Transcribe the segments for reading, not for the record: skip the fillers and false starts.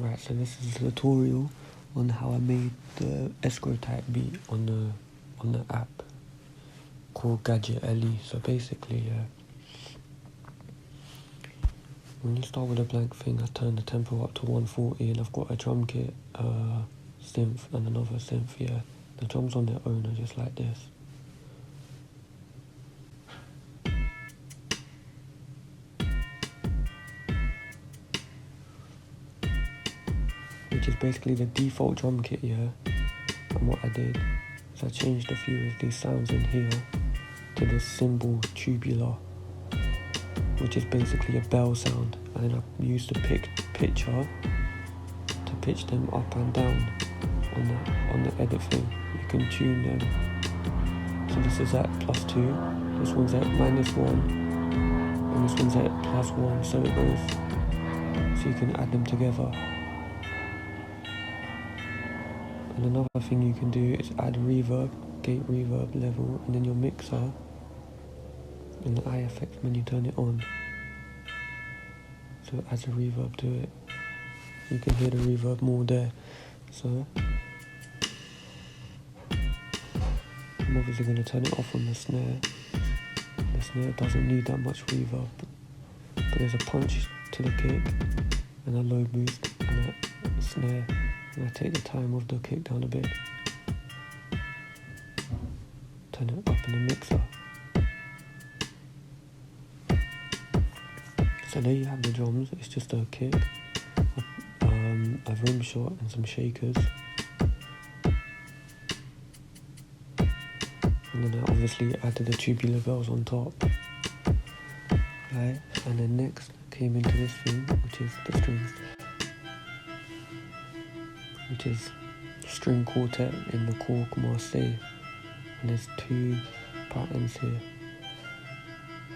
Right, so this is a tutorial on how I made the escrow type beat on the app called Gadget LE. So basically, when you start with a blank thing, I turn the tempo up to 140, and I've got a drum kit, synth, and another synth. Yeah, the drums on their own are just like this. Which is basically the default drum kit, yeah. And what I did is I changed a few of these sounds in here to this cymbal tubular, which is basically a bell sound, and then I used the pitcher to pitch them up and down on the edit thing. You can tune them. So this is at +2, this one's at -1, and this one's at +1, so it goes, so you can add them together. And another thing you can do is add reverb, gate reverb level, and then your mixer and the eye effects when you turn it on. So it adds a reverb to it. You can hear the reverb more there. So I'm obviously going to turn it off on the snare. The snare doesn't need that much reverb, but there's a punch to the kick and a low boost and a snare. And I take the time of the kick down a bit. Turn it up in the mixer. So there you have the drums. It's just a kick, a rim shot and some shakers. And then I obviously added the tubular bells on top. Right, and then next came into this thing, which is the strings. Which is string quartet in the korg Marseille, and there's 2 patterns here.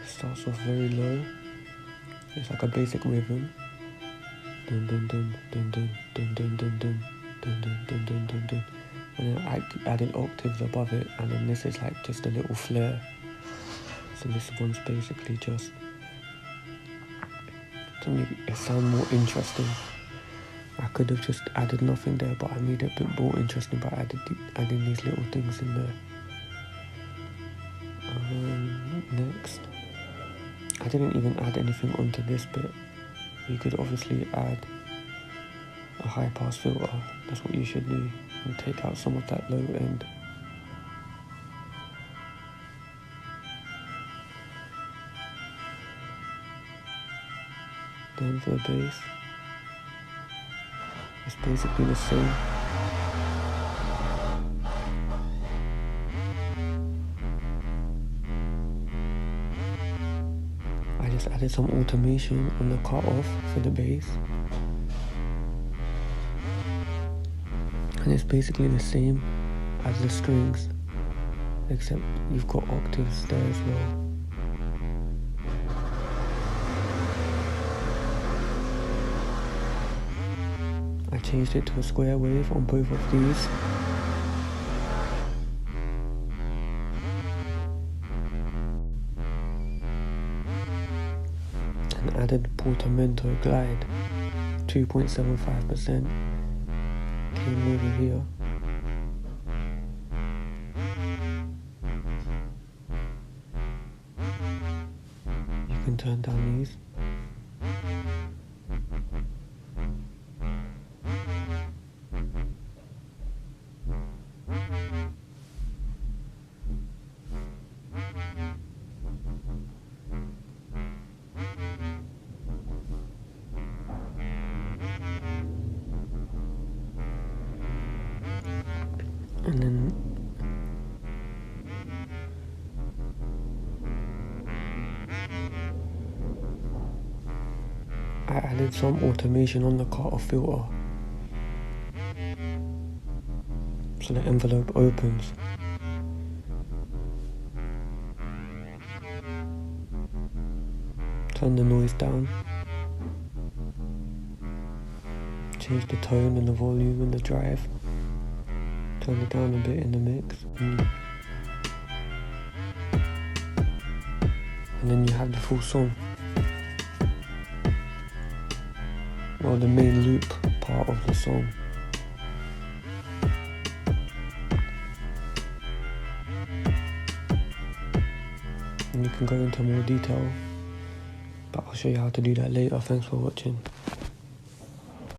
It starts off very low. It's like a basic rhythm. Dun dun dun dun dun dun dun dun dun dun dun dun dun dun dun. And then I added octaves above it, and then this is like just a little flare. So this one's basically just to make it sound more interesting. I could have just added nothing there, but I made it a bit more interesting by adding these little things in there. Next, I didn't even add anything onto this bit. You could obviously add a high pass filter. That's what you should do, and take out some of that low end. Then for the bass, it's basically the same. I just added some automation on the cutoff for the bass. And it's basically the same as the strings, except you've got octaves there as well. I changed it to a square wave on both of these. And added portamento glide, 2.75%. Came over here. You can turn down these. And then I added some automation on the cutoff filter, so the envelope opens. Turn the noise down. Change the tone and the volume and the drive. Turn it down a bit in the mix. And then you have the full song. Well, the main loop part of the song. And you can go into more detail, but I'll show you how to do that later. Thanks for watching.